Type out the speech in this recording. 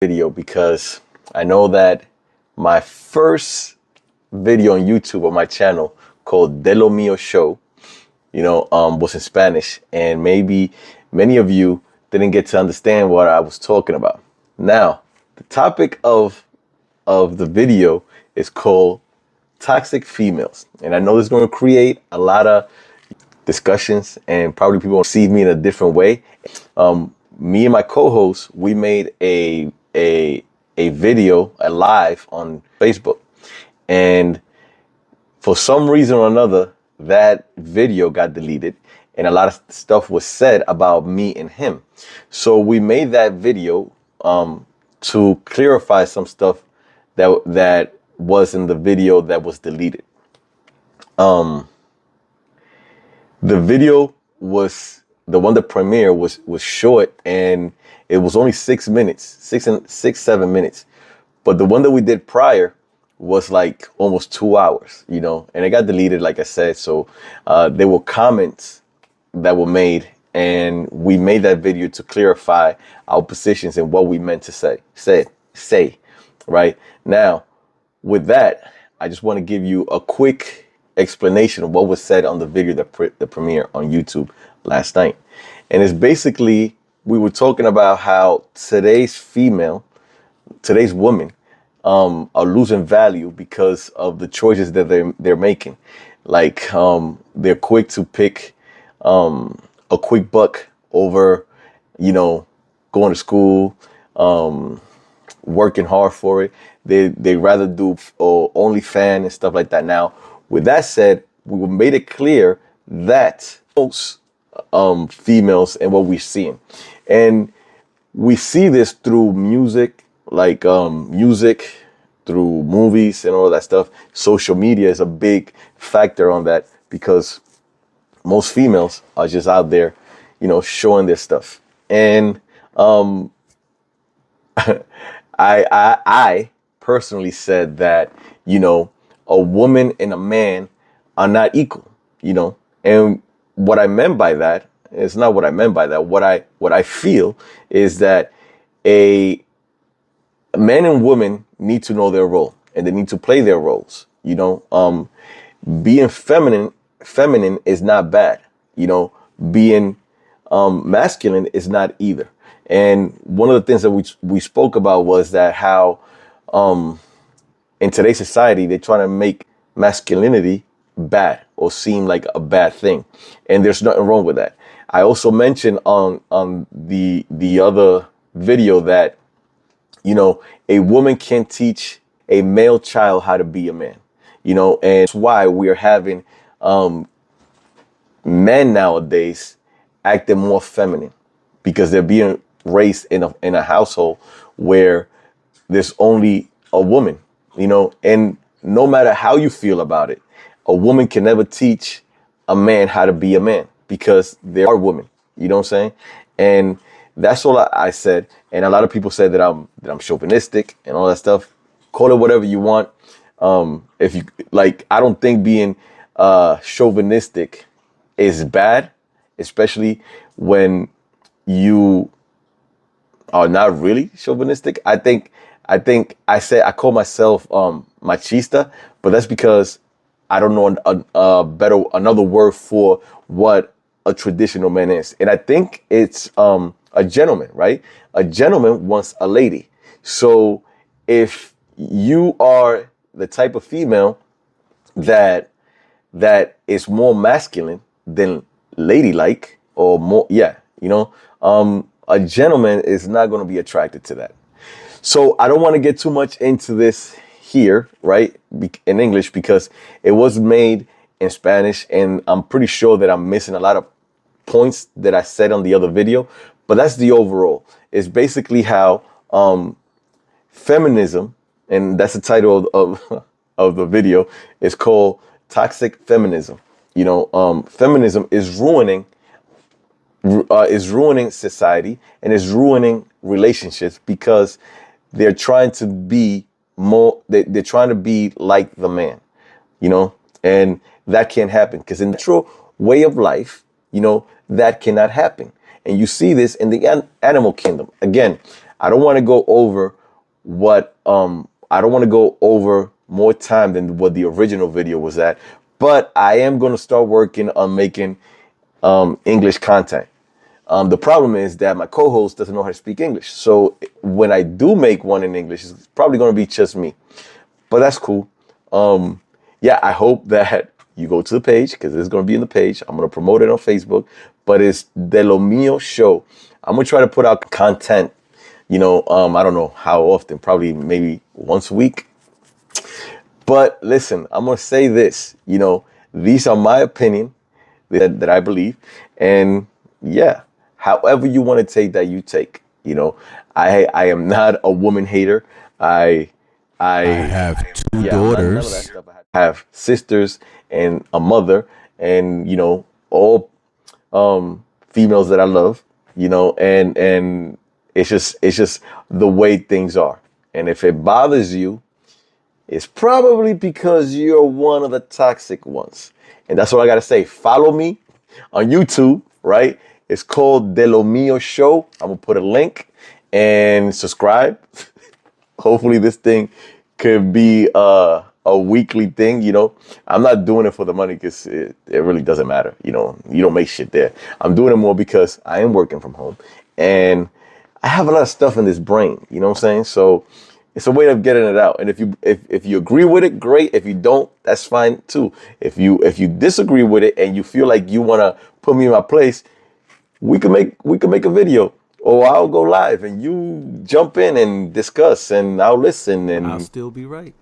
video because I know that my first video on YouTube on my channel called De Lo Mio Show, was in Spanish, and maybe many of you didn't get to understand what I was talking about. Now, the topic of the video is called toxic females, and I know this is going to create a lot of discussions, and probably people will see me in a different way. Me and my co-host, we made a video, a live on Facebook, and for some reason or another, that video got deleted, and a lot of stuff was said about me and him. So we made that video to clarify some stuff that was in the video that was deleted. The video was the one that premiered was short, and it was only 6 minutes, 7 minutes. But the one that we did prior was like almost 2 hours, and it got deleted, like I said. So there were comments that were made, and we made that video to clarify our positions and what we meant to say, right? Now, with that, I just want to give you a quick explanation of what was said on the video that premiered on YouTube last night. And it's basically, we were talking about how today's women are losing value because of the choices that they're making. Like they're quick to pick a quick buck over, going to school, working hard for it. They rather do OnlyFans and stuff like that. Now, with that said, we made it clear that most females and what we're seeing, and we see this through music, like music, through movies and all that stuff. Social media is a big factor on that because most females are just out there, showing their stuff. And I personally said that, a woman and a man are not equal, and what I meant by that is not what I meant by that. What I feel is that a man and woman need to know their role, and they need to play their roles. Being feminine is not bad. Being masculine is not either. And one of the things that we spoke about was that how in today's society they're trying to make masculinity bad or seem like a bad thing, and there's nothing wrong with that. I also mentioned on the other video that a woman can teach a male child how to be a man, and that's why we're having men nowadays acting more feminine, because they're being raised in a household where there's only a woman, and no matter how you feel about it, a woman can never teach a man how to be a man, because there are women, you know what I'm saying? And that's all I said. And a lot of people said that I'm chauvinistic and all that stuff. Call it whatever you want. If you like, I don't think being chauvinistic is bad, especially when you are not really chauvinistic. I call myself machista, but that's because I don't know another word for what a traditional man is. And I think it's a gentleman, right? A gentleman wants a lady. So if you are the type of female that is more masculine than ladylike, or more, a gentleman is not going to be attracted to that. So I don't want to get too much into this here, right, in English, because it was made in Spanish, and I'm pretty sure that I'm missing a lot of points that I said on the other video. But that's the overall. It's basically how feminism, and that's the title of the video, is called toxic feminism. Feminism is ruining society, and is ruining relationships, because they're trying to be more, they're trying to be like the man, and that can't happen, because in the natural way of life, that cannot happen. And you see this in the animal kingdom. Again, I don't want to go over what I don't want to go over more time than what the original video was at, but I am going to start working on making English content. The problem is that my co-host doesn't know how to speak English. So when I do make one in English, it's probably going to be just me. But that's cool. Yeah, I hope that you go to the page because it's going to be in the page. I'm going to promote it on Facebook, but it's De Lo Mio Show. I'm going to try to put out content, I don't know how often, probably maybe once a week. But listen, I'm going to say this, these are my opinion that I believe. And yeah, however you want to take that, you take, I am not a woman hater. I have two yeah, I'm none of that daughters. stuff. I have sisters and a mother, and all females that I love. And it's just the way things are. And if it bothers you, it's probably because you're one of the toxic ones. And that's what I gotta say. Follow me on YouTube, right? It's called De Lo Mio Show. I'm gonna put a link and subscribe. Hopefully this thing could be a weekly thing. I'm not doing it for the money because it really doesn't matter. You don't make shit there. I'm doing it more because I am working from home and I have a lot of stuff in this brain. You know what I'm saying? So it's a way of getting it out. And if you agree with it, great. If you don't, that's fine too. If you disagree with it and you feel like you want to put me in my place, we could make a video, or I'll go live and you jump in and discuss and I'll listen. I'll And still be right.